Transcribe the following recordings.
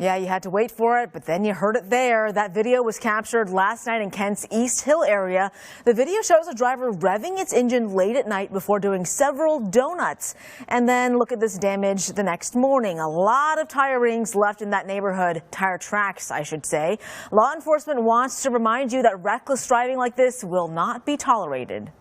Yeah, you had to wait for it, but then you heard it there. That video was captured last night in Kent's East Hill area. The video shows a driver revving its engine late at night before doing several donuts. And then look at this damage the next morning. A lot of tire rings left in that neighborhood. Tire tracks, I should say. Law enforcement wants to remind you that reckless driving like this will not be tolerated.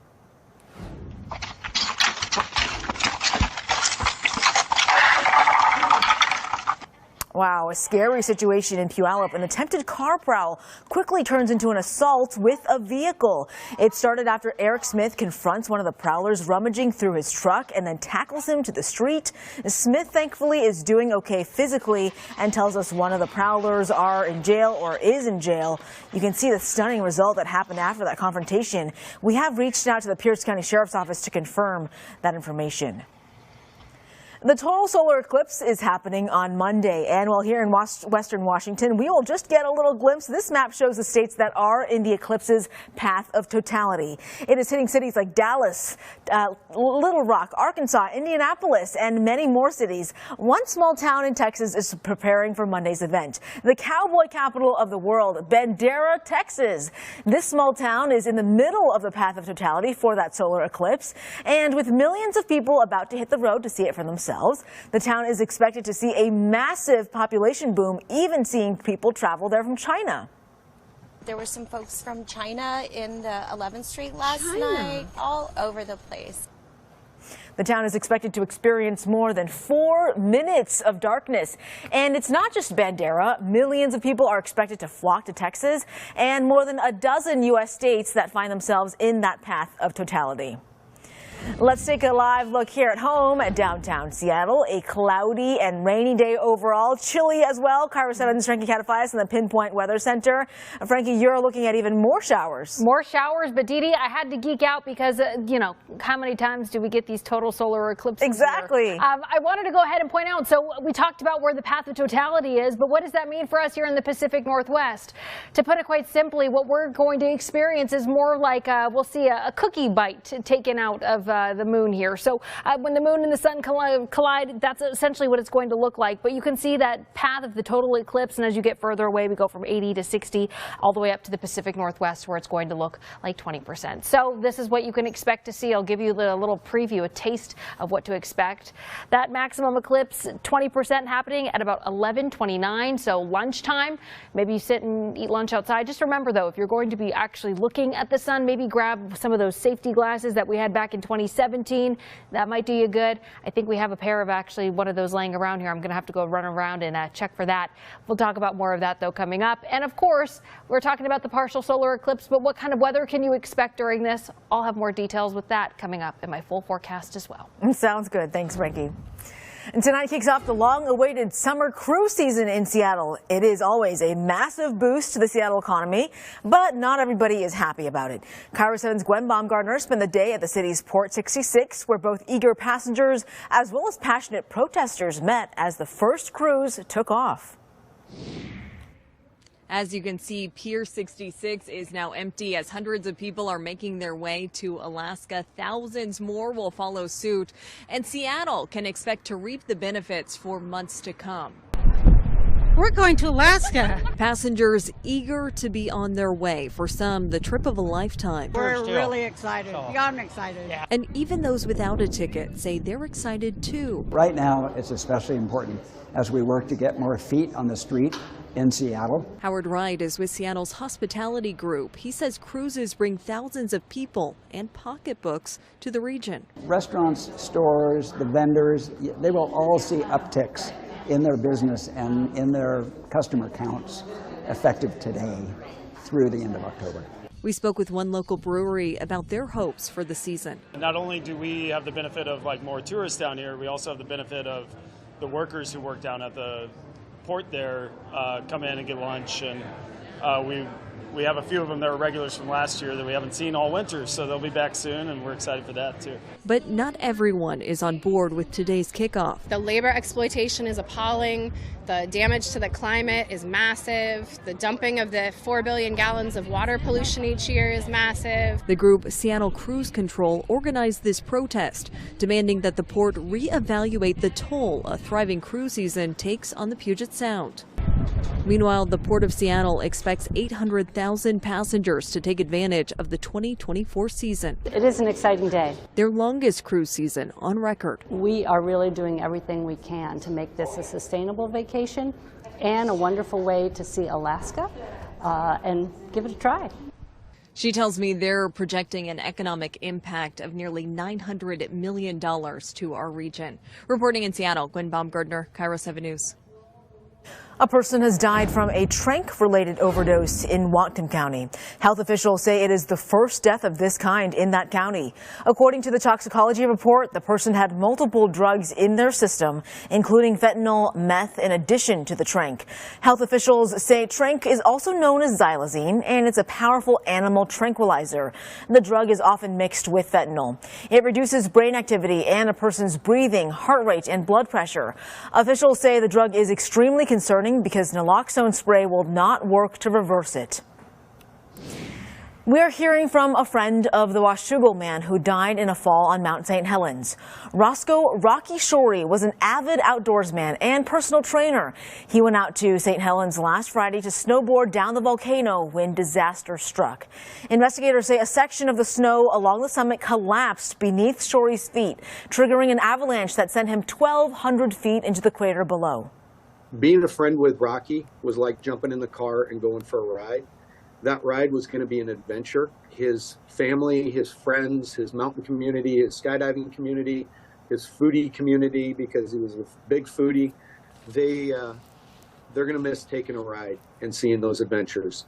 Wow, a scary situation in Puyallup. An attempted car prowl quickly turns into an assault with a vehicle. It started after Eric Smith confronts one of the prowlers rummaging through his truck and then tackles him to the street. Smith thankfully is doing okay physically and tells us one of the prowlers are in jail or is in jail. You can see the stunning result that happened after that confrontation. We have reached out to the Pierce County Sheriff's Office to confirm that information. The total solar eclipse is happening on Monday, and while here in western Washington, we will just get a little glimpse. This map shows the states that are in the eclipse's path of totality. It is hitting cities like Dallas, Little Rock, Arkansas, Indianapolis, and many more cities. One small town in Texas is preparing for Monday's event. The cowboy capital of the world, Bandera, Texas. This small town is in the middle of the path of totality for that solar eclipse, and with millions of people about to hit the road to see it for themselves. The town is expected to see a massive population boom, even seeing people travel there from China. There were some folks from China in the 11th Street last night, all over the place. The town is expected to experience more than 4 minutes of darkness. And it's not just Bandera. Millions of people are expected to flock to Texas and more than a dozen U.S. states that find themselves in that path of totality. Let's take a live look here at home at downtown Seattle. A cloudy and rainy day overall, chilly as well. Kiro 7's Frankie Catafaias in the Pinpoint Weather Center. Frankie, you're looking at even more showers. More showers, but Dee Dee, I had to geek out because, you know, how many times do we get these total solar eclipses? Exactly. I wanted to go ahead and point out, so we talked about where the path of totality is, but what does that mean for us here in the Pacific Northwest? To put it quite simply, what we're going to experience is more like we'll see a cookie bite taken out of the moon here. So when the moon and the sun collide, that's essentially what it's going to look like. But you can see that path of the total eclipse, and as you get further away, we go from 80 to 60, all the way up to the Pacific Northwest, where it's going to look like 20%. So this is what you can expect to see. I'll give you a little preview, a taste of what to expect. That maximum eclipse, 20% happening at about 11:29, so lunchtime. Maybe you sit and eat lunch outside. Just remember, though, if you're going to be actually looking at the sun, maybe grab some of those safety glasses that we had back in 2017. That might do you good. I think we have a pair of actually one of those laying around here. I'm going to have to go run around and check for that. We'll talk about more of that, though, coming up. And of course, we're talking about the partial solar eclipse, but what kind of weather can you expect during this? I'll have more details with that coming up in my full forecast as well. Sounds good. Thanks, Frankie. And tonight kicks off the long-awaited summer cruise season in Seattle. It is always a massive boost to the Seattle economy, but not everybody is happy about it. Kiro 7's Gwen Baumgartner spent the day at the city's Port 66, where both eager passengers as well as passionate protesters met as the first cruise took off. As you can see, Pier 66 is now empty as hundreds of people are making their way to Alaska. Thousands more will follow suit, and Seattle can expect to reap the benefits for months to come. We're going to Alaska. Passengers eager to be on their way. For some, the trip of a lifetime. We're really excited. Beyond excited. Yeah. And even those without a ticket say they're excited too. Right now, it's especially important as we work to get more feet on the street in Seattle. Howard Wright is with Seattle's hospitality group. He says cruises bring thousands of people and pocketbooks to the region. Restaurants, stores, the vendors, they will all see upticks in their business and in their customer counts effective today through the end of October. We spoke with one local brewery about their hopes for the season. Not only do we have the benefit of more tourists down here, we also have the benefit of the workers who work down at the port there come in and get lunch, and we have a few of them that were regulars from last year that we haven't seen all winter, so they'll be back soon, and we're excited for that too. But not everyone is on board with today's kickoff. The labor exploitation is appalling. The damage to the climate is massive. The dumping of the 4 billion gallons of water pollution each year is massive. The group Seattle Cruise Control organized this protest, demanding that the port reevaluate the toll a thriving cruise season takes on the Puget Sound. Meanwhile, the Port of Seattle expects 800,000 passengers to take advantage of the 2024 season. It is an exciting day. Their longest cruise season on record. We are really doing everything we can to make this a sustainable vacation and a wonderful way to see Alaska and give it a try. She tells me they're projecting an economic impact of nearly $900 million to our region. Reporting in Seattle, Gwen Baumgardner, Kiro 7 News. A person has died from a tranq-related overdose in Whatcom County. Health officials say it is the first death of this kind in that county. According to the toxicology report, the person had multiple drugs in their system, including fentanyl, meth, in addition to the tranq. Health officials say tranq is also known as xylazine, and it's a powerful animal tranquilizer. The drug is often mixed with fentanyl. It reduces brain activity and a person's breathing, heart rate, and blood pressure. Officials say the drug is extremely concerning because naloxone spray will not work to reverse it. We're hearing from a friend of the Washougal man who died in a fall on Mount St. Helens. Roscoe Rocky Shorey was an avid outdoorsman and personal trainer. He went out to St. Helens last Friday to snowboard down the volcano when disaster struck. Investigators say a section of the snow along the summit collapsed beneath Shorey's feet, triggering an avalanche that sent him 1,200 feet into the crater below. Being a friend with Rocky was like jumping in the car and going for a ride. That ride was going to be an adventure. His family, his friends, his mountain community, his skydiving community, his foodie community, because he was a big foodie, they're going to miss taking a ride and seeing those adventures.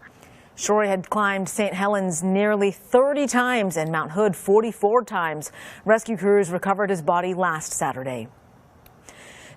Shorey had climbed St. Helens nearly 30 times and Mount Hood 44 times. Rescue crews recovered his body last Saturday.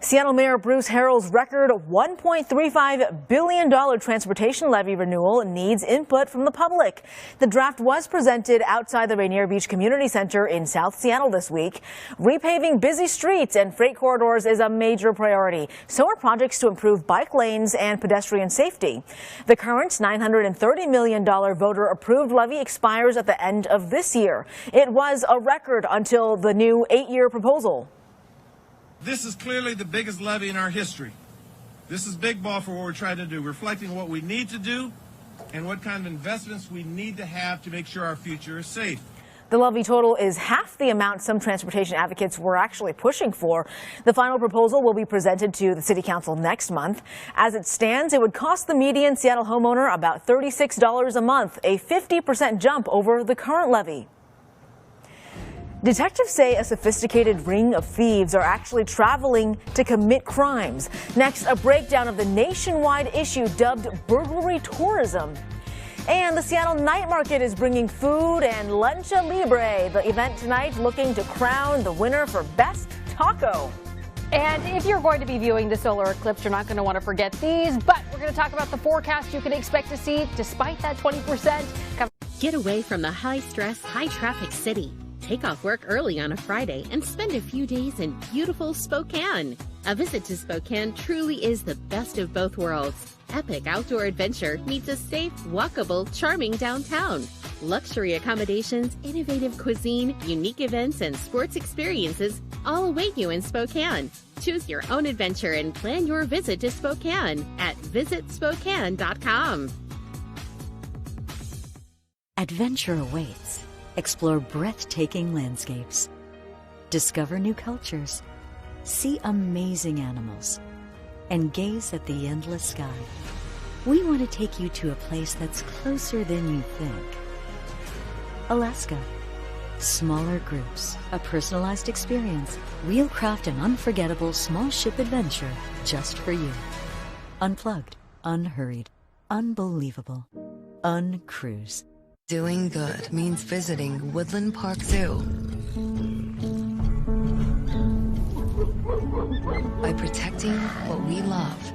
Seattle Mayor Bruce Harrell's record $1.35 billion transportation levy renewal needs input from the public. The draft was presented outside the Rainier Beach Community Center in South Seattle this week. Repaving busy streets and freight corridors is a major priority. So are projects to improve bike lanes and pedestrian safety. The current $930 million voter-approved levy expires at the end of this year. It was a record until the new 8-year proposal. This is clearly the biggest levy in our history. This is big ball for what we're trying to do, reflecting what we need to do and what kind of investments we need to have to make sure our future is safe. The levy total is half the amount some transportation advocates were actually pushing for. The final proposal will be presented to the City Council next month. As it stands, it would cost the median Seattle homeowner about $36 a month, a 50% jump over the current levy. Detectives say a sophisticated ring of thieves are actually traveling to commit crimes. Next, a breakdown of the nationwide issue dubbed burglary tourism. And the Seattle Night Market is bringing food and Lucha Libre, the event tonight looking to crown the winner for Best Taco. And if you're going to be viewing the solar eclipse, you're not going to want to forget these, but we're going to talk about the forecast you can expect to see despite that 20%. Get away from the high-stress, high-traffic city. Take off work early on a Friday and spend a few days in beautiful Spokane. A visit to Spokane truly is the best of both worlds. Epic outdoor adventure meets a safe, walkable, charming downtown. Luxury accommodations, innovative cuisine, unique events, and sports experiences all await you in Spokane. Choose your own adventure and plan your visit to Spokane at visitspokane.com. Adventure awaits. Explore breathtaking landscapes. Discover new cultures. See amazing animals. And gaze at the endless sky. We want to take you to a place that's closer than you think. Alaska. Smaller groups, a personalized experience, real craft and unforgettable small ship adventure just for you. Unplugged, unhurried, unbelievable. Uncruise. Doing good means visiting Woodland Park Zoo. By protecting what we love,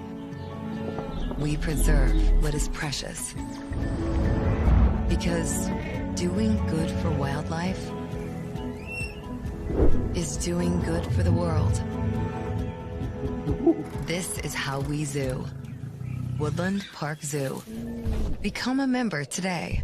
we preserve what is precious. Because doing good for wildlife is doing good for the world. This is how we zoo. Woodland Park Zoo. Become a member today.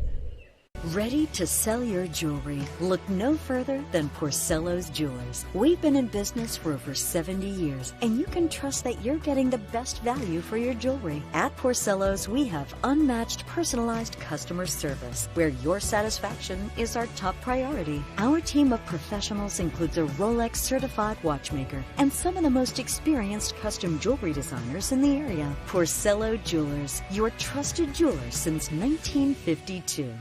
Ready to sell your jewelry? Look no further than Porcello's Jewelers. We've been in business for over 70 years, and you can trust that you're getting the best value for your jewelry. At Porcello's, we have unmatched personalized customer service, where your satisfaction is our top priority. Our team of professionals includes a Rolex certified watchmaker and some of the most experienced custom jewelry designers in the area. Porcello Jewelers, your trusted jeweler since 1952.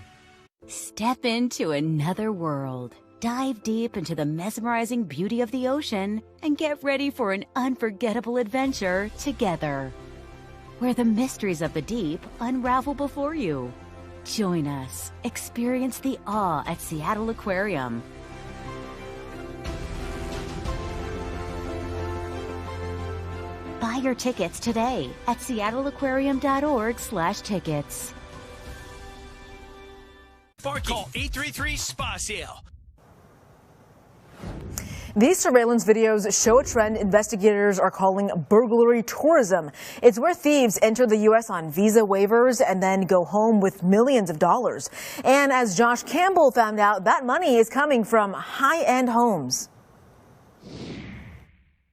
Step into another world. Dive deep into the mesmerizing beauty of the ocean and get ready for an unforgettable adventure together, where the mysteries of the deep unravel before you. Join us. Experience the awe at Seattle Aquarium. Buy your tickets today at seattleaquarium.org/tickets. Or call 833-SPA-SALE. These surveillance videos show a trend investigators are calling burglary tourism. It's where thieves enter the U.S. on visa waivers and then go home with millions of dollars. And as Josh Campbell found out, that money is coming from high-end homes.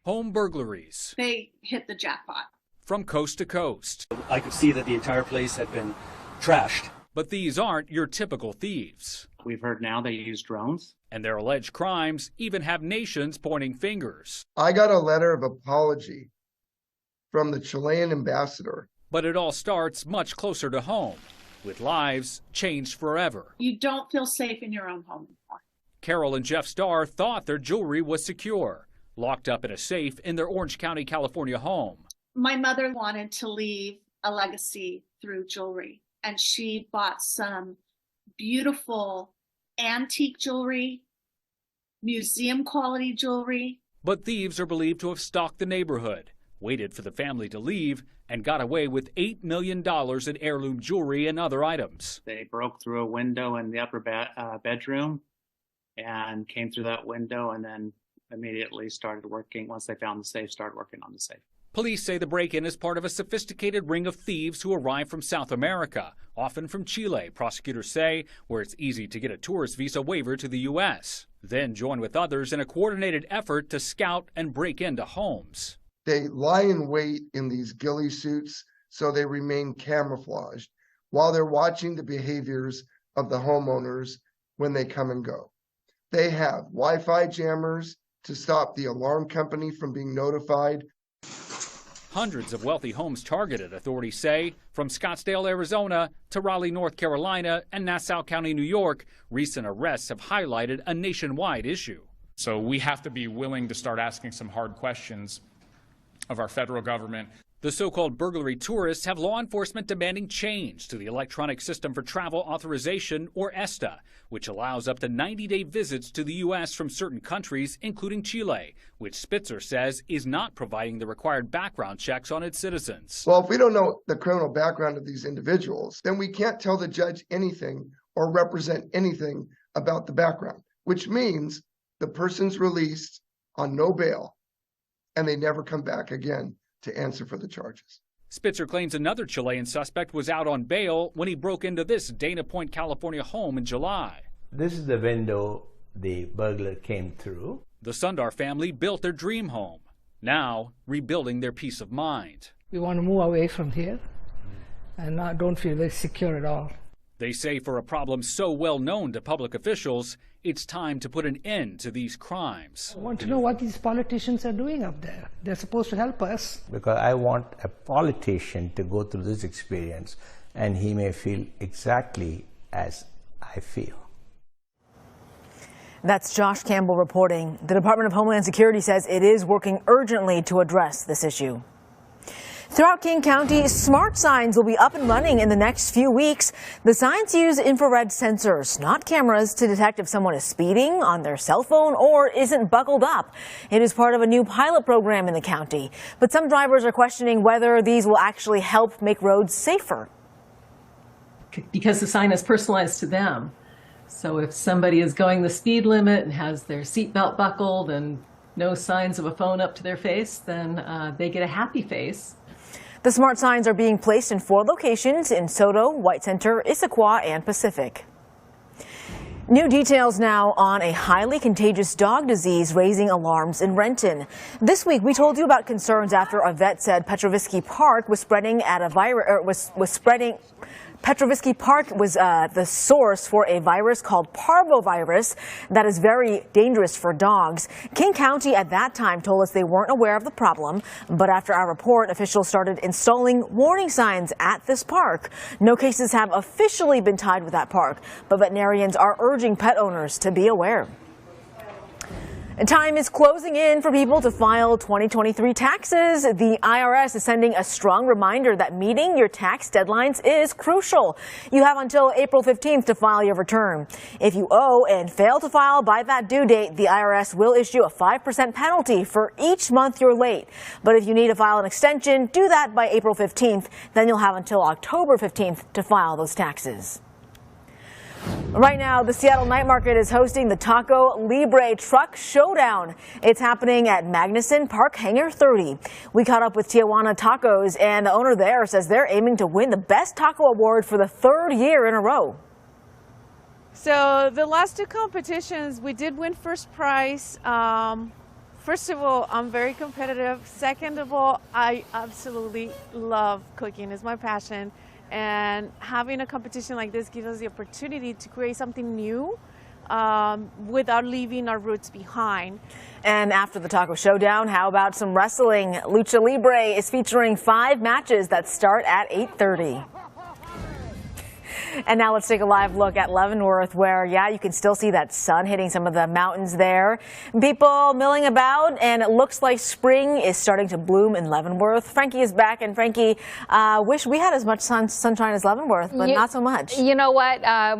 Home burglaries. They hit the jackpot. From coast to coast. I could see that the entire place had been trashed. But these aren't your typical thieves. We've heard now they use drones. And their alleged crimes even have nations pointing fingers. I got a letter of apology from the Chilean ambassador. But it all starts much closer to home, with lives changed forever. You don't feel safe in your own home anymore. Carol and Jeff Starr thought their jewelry was secure, locked up in a safe in their Orange County, California home. My mother wanted to leave a legacy through jewelry, and she bought some beautiful antique jewelry, museum quality jewelry. But thieves are believed to have stalked the neighborhood, waited for the family to leave, and got away with $8 million in heirloom jewelry and other items. They broke through a window in the upper bedroom and came through that window and then immediately started working. Once they found the safe, started working on the safe. Police say the break-in is part of a sophisticated ring of thieves who arrive from South America, often from Chile, prosecutors say, where it's easy to get a tourist visa waiver to the U.S., then join with others in a coordinated effort to scout and break into homes. They lie in wait in these ghillie suits so they remain camouflaged while they're watching the behaviors of the homeowners when they come and go. They have Wi-Fi jammers to stop the alarm company from being notified. Hundreds of wealthy homes targeted, authorities say, from Scottsdale, Arizona to Raleigh, North Carolina and Nassau County, New York. Recent arrests have highlighted a nationwide issue. So we have to be willing to start asking some hard questions of our federal government. The so-called burglary tourists have law enforcement demanding change to the Electronic System for Travel Authorization, or ESTA, which allows up to 90-day visits to the U.S. from certain countries, including Chile, which Spitzer says is not providing the required background checks on its citizens. Well, if we don't know the criminal background of these individuals, then we can't tell the judge anything or represent anything about the background, which means the person's released on no bail and they never come back again to answer for the charges. Spitzer claims another Chilean suspect was out on bail when he broke into this Dana Point, California home in July. This is the window the burglar came through. The Sundar family built their dream home, now rebuilding their peace of mind. We want to move away from here and don't feel very secure at all. They say for a problem so well known to public officials, it's time to put an end to these crimes. I want to know what these politicians are doing up there. They're supposed to help us. Because I want a politician to go through this experience and he may feel exactly as I feel. That's Josh Campbell reporting. The Department of Homeland Security says it is working urgently to address this issue. Throughout King County, smart signs will be up and running in the next few weeks. The signs use infrared sensors, not cameras, to detect if someone is speeding on their cell phone or isn't buckled up. It is part of a new pilot program in the county. But some drivers are questioning whether these will actually help make roads safer. Because the sign is personalized to them. So if somebody is going the speed limit and has their seatbelt buckled and no signs of a phone up to their face, then they get a happy face. The smart signs are being placed in 4 locations in Soto, White Center, Issaquah, and Pacific. New details now on a highly contagious dog disease raising alarms in Renton. This week, we told you about concerns after a vet said Petrovisky Park was spreading at a virus, Petrovisky Park was the source for a virus called parvovirus that is very dangerous for dogs. King County at that time told us they weren't aware of the problem, but after our report, officials started installing warning signs at this park. No cases have officially been tied with that park, but veterinarians are urging pet owners to be aware. And time is closing in for people to file 2023 taxes. The IRS is sending a strong reminder that meeting your tax deadlines is crucial. You have until April 15th to file your return. If you owe and fail to file by that due date, the IRS will issue a 5% penalty for each month you're late. But if you need to file an extension, do that by April 15th. Then you'll have until October 15th to file those taxes. Right now, the Seattle Night Market is hosting the Taco Libre Truck Showdown. It's happening at Magnuson Park Hangar 30. We caught up with Tijuana Tacos, and the owner there says they're aiming to win the Best Taco Award for the third year in a row. So the last two competitions, we did win first prize. First of all, I'm very competitive. Second of all, I absolutely love cooking. It's my passion. And having a competition like this gives us the opportunity to create something new without leaving our roots behind. And after the Taco Showdown, how about some wrestling? Lucha Libre is featuring 5 matches that start at 8:30. And now let's take a live look at Leavenworth, where, yeah, you can still see that sun hitting some of the mountains there. People milling about, and it looks like spring is starting to bloom in Leavenworth. Frankie is back, and Frankie, wish we had as much sunshine as Leavenworth, but not so much. You know what?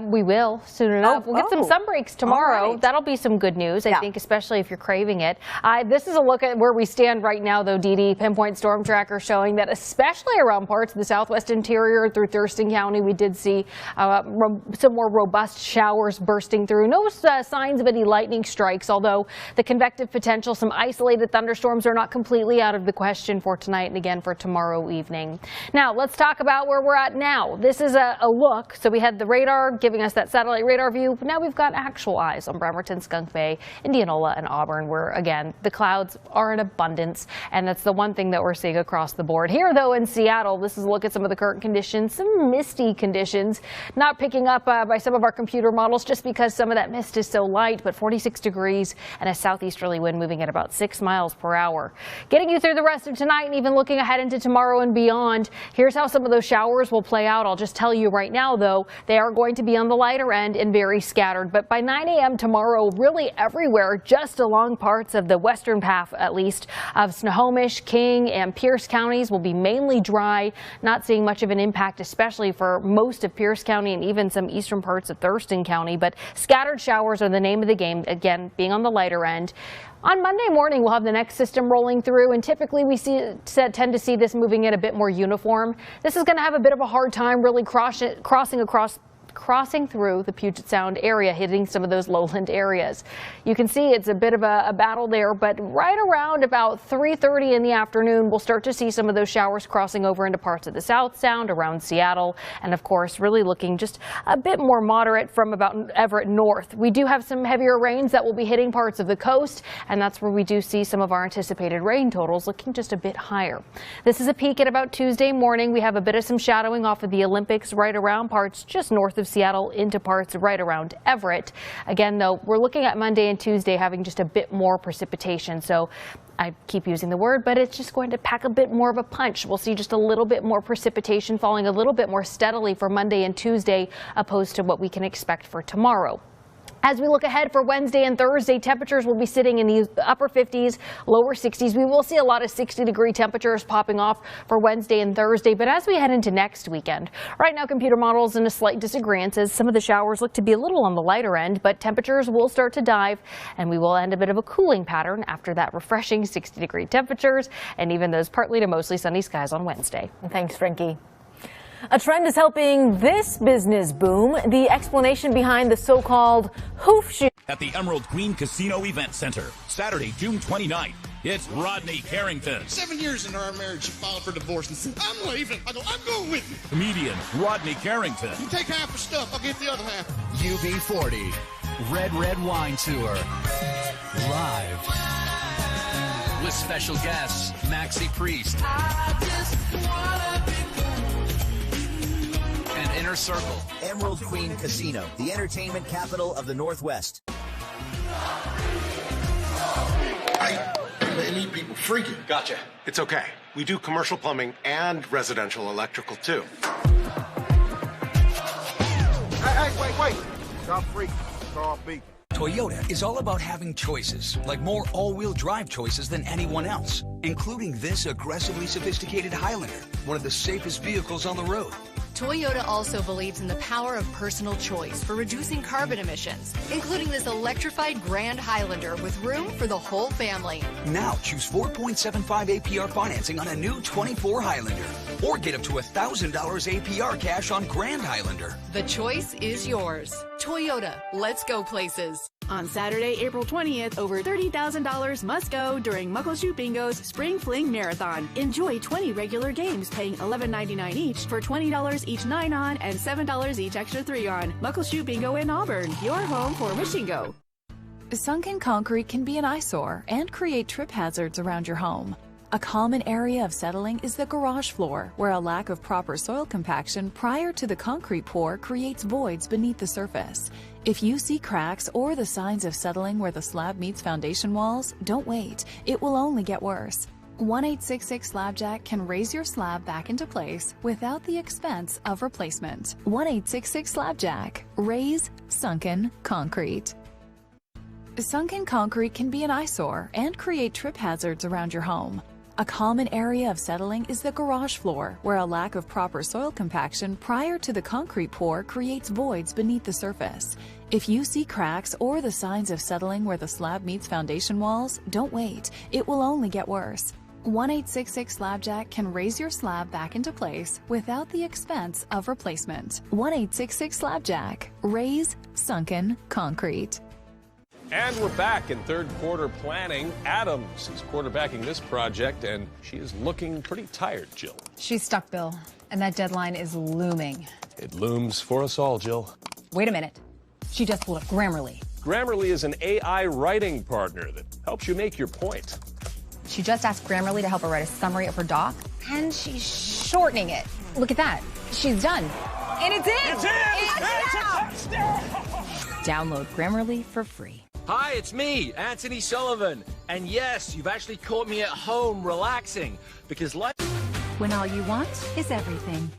We will soon enough. We'll get some sun breaks tomorrow. Right. That'll be some good news, I think, especially if you're craving it. This is a look at where we stand right now, though, Dee Dee. Pinpoint storm tracker showing that especially around parts of the southwest interior through Thurston County, we did see some more robust showers bursting through. No signs of any lightning strikes, although the convective potential, some isolated thunderstorms are not completely out of the question for tonight and again for tomorrow evening. Now, let's talk about where we're at now. This is a look. So we had the radar giving us that satellite radar view. Now we've got actual eyes on Bremerton, Skunk Bay, Indianola, and Auburn, where, again, the clouds are in abundance, and that's the one thing that we're seeing across the board. Here, though, in Seattle, this is a look at some of the current conditions, some misty conditions. Not picking up by some of our computer models just because some of that mist is so light, but 46 degrees and a southeasterly wind moving at about 6 miles per hour. Getting you through the rest of tonight and even looking ahead into tomorrow and beyond. Here's how some of those showers will play out. I'll just tell you right now, though, they are going to be on the lighter end and very scattered. But by 9 a.m. tomorrow, really everywhere, just along parts of the western half, at least, of Snohomish, King, and Pierce counties will be mainly dry. Not seeing much of an impact, especially for most of Pierce County and even some eastern parts of Thurston County, but scattered showers are the name of the game, again, being on the lighter end. On Monday morning, we'll have the next system rolling through, and typically we tend to see this moving in a bit more uniform. This is going to have a bit of a hard time really crossing through the Puget Sound area, hitting some of those lowland areas. You can see it's a bit of a battle there, but right around about 3:30 in the afternoon, we'll start to see some of those showers crossing over into parts of the South Sound, around Seattle, and of course, really looking just a bit more moderate from about Everett north. We do have some heavier rains that will be hitting parts of the coast, and that's where we do see some of our anticipated rain totals looking just a bit higher. This is a peak at about Tuesday morning. We have a bit of some shadowing off of the Olympics right around parts just north of Seattle into parts right around Everett. Again, though, we're looking at Monday and Tuesday having just a bit more precipitation. So I keep using the word, but it's just going to pack a bit more of a punch. We'll see just a little bit more precipitation falling a little bit more steadily for Monday and Tuesday, opposed to what we can expect for tomorrow. As we look ahead for Wednesday and Thursday, temperatures will be sitting in the upper 50s, lower 60s. We will see a lot of 60-degree temperatures popping off for Wednesday and Thursday. But as we head into next weekend, right now computer models in a slight disagreement as some of the showers look to be a little on the lighter end, but temperatures will start to dive and we will end a bit of a cooling pattern after that refreshing 60-degree temperatures and even those partly to mostly sunny skies on Wednesday. Thanks, Frankie. A trend is helping this business boom. The explanation behind the so-called hoof shoe. At the Emerald Queen Casino Event Center, Saturday, June 29th, it's Rodney Carrington. 7 years into our marriage, she filed for divorce and said, I'm leaving. I go, I'm going with you. Comedian Rodney Carrington. You take half the stuff, I'll get the other half. UB40. Red Wine Tour. Live. With special guests, Maxi Priest. And Inner Circle. Emerald Queen Casino, the entertainment capital of the Northwest. They need people freaking. Gotcha. It's okay. We do commercial plumbing and residential electrical too. Hey, wait. Stop freaking. Stop beeping. Toyota is all about having choices, like more all-wheel drive choices than anyone else, including this aggressively sophisticated Highlander, one of the safest vehicles on the road. Toyota also believes in the power of personal choice for reducing carbon emissions, including this electrified Grand Highlander with room for the whole family. Now choose 4.75 APR financing on a new 24 Highlander, or get up to $1,000 APR cash on Grand Highlander. The choice is yours. Toyota, let's go places. On Saturday, April 20th, over $30,000 must go during Muckleshoot Bingo's Spring Fling Marathon. Enjoy 20 regular games paying $11.99 each for $20 each 9 on and $7 each extra 3 on. Muckleshoot Bingo in Auburn, your home for Wishingo. Sunken concrete can be an eyesore and create trip hazards around your home. A common area of settling is the garage floor, where a lack of proper soil compaction prior to the concrete pour creates voids beneath the surface. If you see cracks or the signs of settling where the slab meets foundation walls, don't wait. It will only get worse. 1-866 Slabjack can raise your slab back into place without the expense of replacement. 1-866 Slabjack. Raise sunken concrete. Sunken concrete can be an eyesore and create trip hazards around your home. A common area of settling is the garage floor, where a lack of proper soil compaction prior to the concrete pour creates voids beneath the surface. If you see cracks or the signs of settling where the slab meets foundation walls, don't wait. It will only get worse. 1-866 Slabjack can raise your slab back into place without the expense of replacement. 1-866 Slabjack. Raise sunken concrete. And we're back in third quarter planning. Adams is quarterbacking this project, and she is looking pretty tired, Jill. She's stuck, Bill, and that deadline is looming. It looms for us all, Jill. Wait a minute. She just pulled up Grammarly. Grammarly is an AI writing partner that helps you make your point. She just asked Grammarly to help her write a summary of her doc, and she's shortening it. Look at that. She's done. And it's in! It's in! It's a touchdown! Download Grammarly for free. Hi, it's me, Anthony Sullivan. And yes, you've actually caught me at home relaxing, because life... When all you want is everything.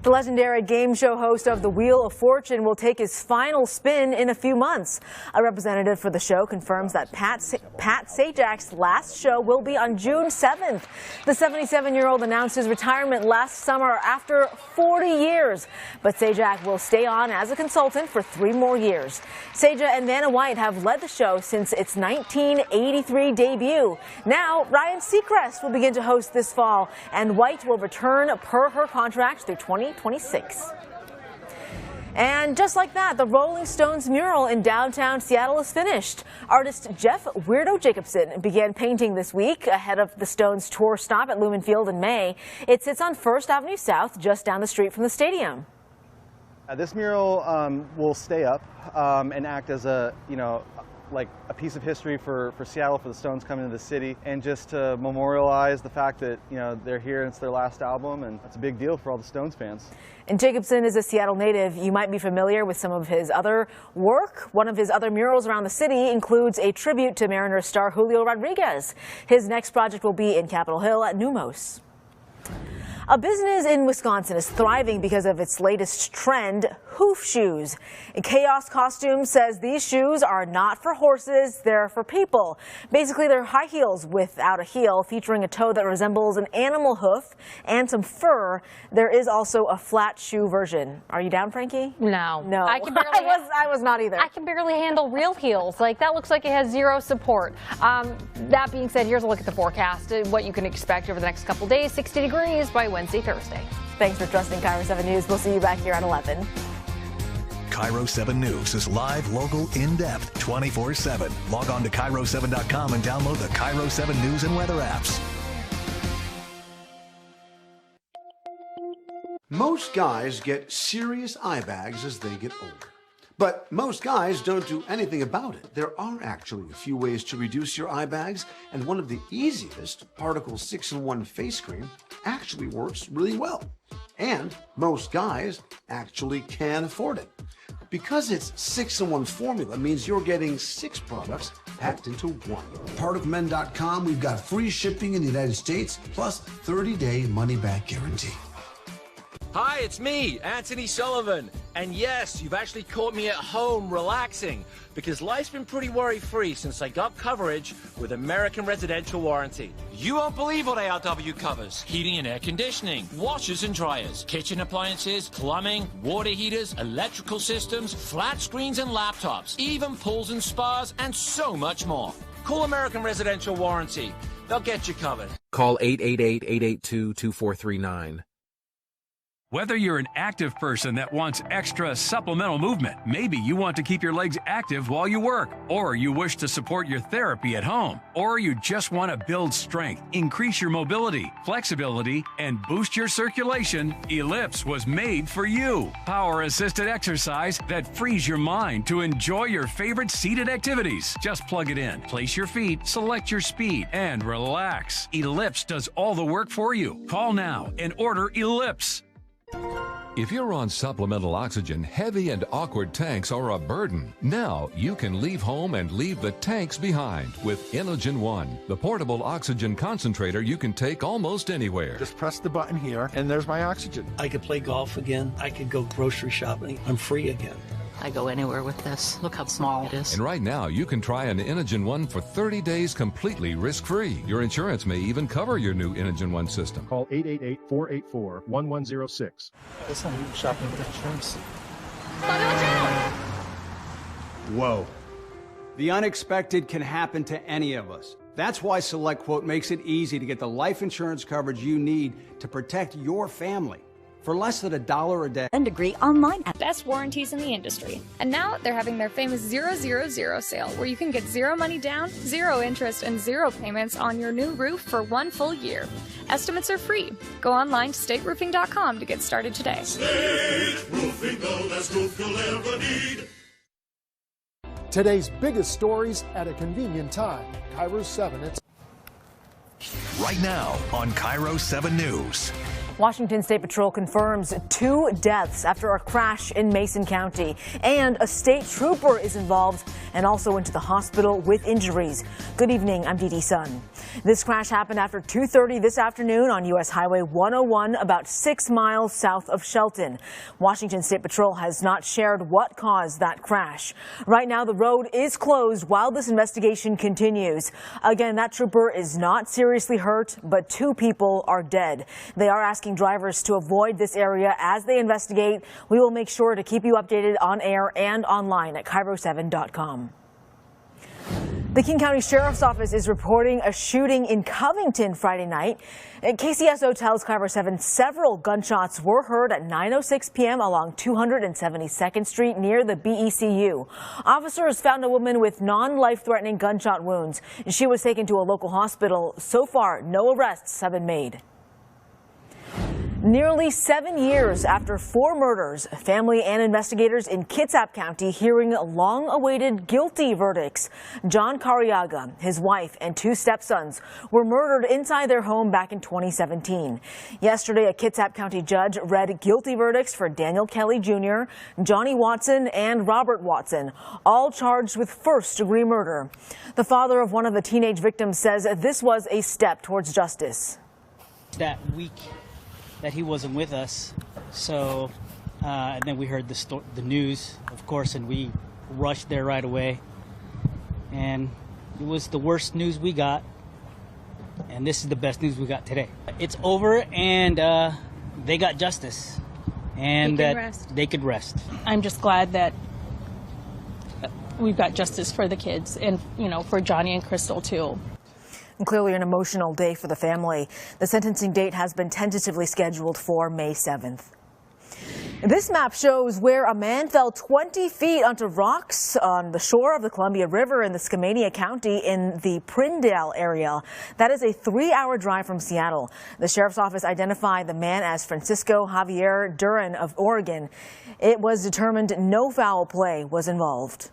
The legendary game show host of The Wheel of Fortune will take his final spin in a few months. A representative for the show confirms that Pat Sajak's last show will be on June 7th. The 77-year-old announced his retirement last summer after 40 years. But Sajak will stay on as a consultant for 3 more years. Saja and Vanna White have led the show since its 1983 debut. Now, Ryan Seacrest will begin to host this fall, and White will return per her contract through 2026. And just like that, the Rolling Stones mural in downtown Seattle is finished. Artist Jeff Weirdo Jacobson began painting this week ahead of the Stones tour stop at Lumen Field in May. It sits on 1st Avenue South, just down the street from the stadium. This mural will stay up and act as a, like a piece of history for Seattle, for the Stones coming to the city, and just to memorialize the fact that, they're here and it's their last album, and that's a big deal for all the Stones fans. And Jacobson is a Seattle native. You might be familiar with some of his other work. One of his other murals around the city includes a tribute to Mariners star Julio Rodriguez. His next project will be in Capitol Hill at Numos. A business in Wisconsin is thriving because of its latest trend, hoof shoes. Chaos Costumes says these shoes are not for horses, they're for people. Basically, they're high heels without a heel, featuring a toe that resembles an animal hoof and some fur. There is also a flat shoe version. Are you down, Frankie? No. No. I was not either. I can barely handle real heels. Like, that looks like it has zero support. That being said, here's a look at the forecast, what you can expect over the next couple days. 60 degrees by Wednesday, Thursday. Thanks for trusting Kiro 7 News. We'll see you back here at 11. Kiro 7 News is live, local, in-depth, 24/7. Log on to Kiro7.com and download the Kiro 7 News and weather apps. Most guys get serious eye bags as they get older. But most guys don't do anything about it. There are actually a few ways to reduce your eye bags, and one of the easiest, Particle 6-in-1 face cream, actually works really well. And most guys actually can afford it. Because it's 6-in-1 formula means you're getting 6 products packed into one. ParticleMen.com, we've got free shipping in the United States, plus 30-day money-back guarantee. Hi, it's me, Anthony Sullivan. And yes, you've actually caught me at home relaxing because life's been pretty worry-free since I got coverage with American Residential Warranty. You won't believe what ARW covers. Heating and air conditioning, washers and dryers, kitchen appliances, plumbing, water heaters, electrical systems, flat screens and laptops, even pools and spas, and so much more. Call American Residential Warranty. They'll get you covered. Call 888-882-2439. Whether you're an active person that wants extra supplemental movement, maybe you want to keep your legs active while you work, or you wish to support your therapy at home, or you just want to build strength, increase your mobility, flexibility, and boost your circulation, Ellipse was made for you. Power-assisted exercise that frees your mind to enjoy your favorite seated activities. Just plug it in, place your feet, select your speed, and relax. Ellipse does all the work for you. Call now and order Ellipse. If you're on supplemental oxygen, heavy and awkward tanks are a burden. Now you can leave home and leave the tanks behind with Inogen One, the portable oxygen concentrator you can take almost anywhere. Just press the button here and there's my oxygen. I could play golf again. I could go grocery shopping. I'm free again. I go anywhere with this. Look how small it is. And right now, you can try an Inogen One for 30 days completely risk-free. Your insurance may even cover your new Inogen One system. Call 888-484-1106. Guess I'm shopping with insurance. Whoa. The unexpected can happen to any of us. That's why SelectQuote makes it easy to get the life insurance coverage you need to protect your family. For less than $1 a day. And degree online. Best warranties in the industry. And now they're having their famous 000 sale, where you can get 0 money down, 0 interest, and 0 payments on your new roof for 1 full year. Estimates are free. Go online to stateroofing.com to get started today. State Roofing, the best roof you'll ever need. Today's biggest stories at a convenient time. Kiro 7. Right now on Kiro 7 News. Washington State Patrol confirms 2 deaths after a crash in Mason County, and a state trooper is involved and also into the hospital with injuries. Good evening, I'm Dee Dee Sun. This crash happened after 2:30 this afternoon on U.S. Highway 101, about 6 miles south of Shelton. Washington State Patrol has not shared what caused that crash. Right now, the road is closed while this investigation continues. Again, that trooper is not seriously hurt, but 2 people are dead. They are asking drivers to avoid this area as they investigate. We will make sure to keep you updated on air and online at Kiro7.com. The King County Sheriff's Office is reporting a shooting in Covington Friday night. KCSO tells Kiro 7 several gunshots were heard at 9:06 p.m. along 272nd Street near the BECU. Officers found a woman with non-life-threatening gunshot wounds. She was taken to a local hospital. So far, no arrests have been made. Nearly 7 years after 4 murders, family and investigators in Kitsap County hearing long-awaited guilty verdicts. John Cariaga, his wife, and 2 stepsons were murdered inside their home back in 2017. Yesterday, a Kitsap County judge read guilty verdicts for Daniel Kelly Jr., Johnny Watson, and Robert Watson, all charged with first-degree murder. The father of one of the teenage victims says this was a step towards justice. That week that he wasn't with us, so and then we heard the news, of course, and we rushed there right away, and it was the worst news we got, and this is the best news we got today. It's over, and they got justice, and they could rest. I'm just glad that we've got justice for the kids, and for Johnny and Crystal too. Clearly an emotional day for the family. The sentencing date has been tentatively scheduled for May 7th. This map shows where a man fell 20 feet onto rocks on the shore of the Columbia River in the Skamania County in the Prindale area. That is a 3-hour drive from Seattle. The sheriff's office identified the man as Francisco Javier Duran of Oregon. It was determined no foul play was involved.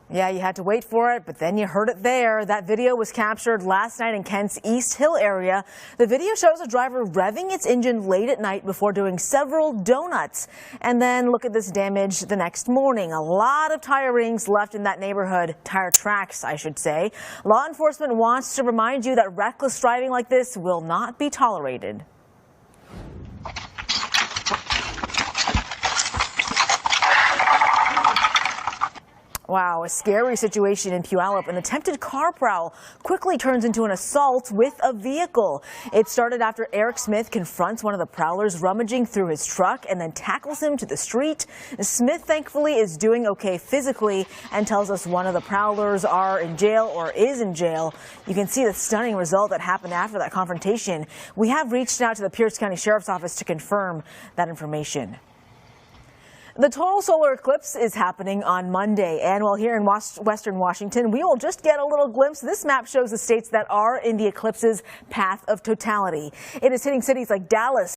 Yeah, you had to wait for it, but then you heard it there. That video was captured last night in Kent's East Hill area. The video shows a driver revving its engine late at night before doing several donuts. And then look at this damage the next morning. A lot of tire rings left in that neighborhood. Tire tracks, I should say. Law enforcement wants to remind you that reckless driving like this will not be tolerated. Wow, a scary situation in Puyallup. An attempted car prowl quickly turns into an assault with a vehicle. It started after Eric Smith confronts one of the prowlers rummaging through his truck and then tackles him to the street. Smith thankfully is doing okay physically and tells us one of the prowlers are in jail or is in jail. You can see the stunning result that happened after that confrontation. We have reached out to the Pierce County Sheriff's Office to confirm that information. The total solar eclipse is happening on Monday, and while here in western Washington, we will just get a little glimpse. This map shows the states that are in the eclipse's path of totality. It is hitting cities like Dallas,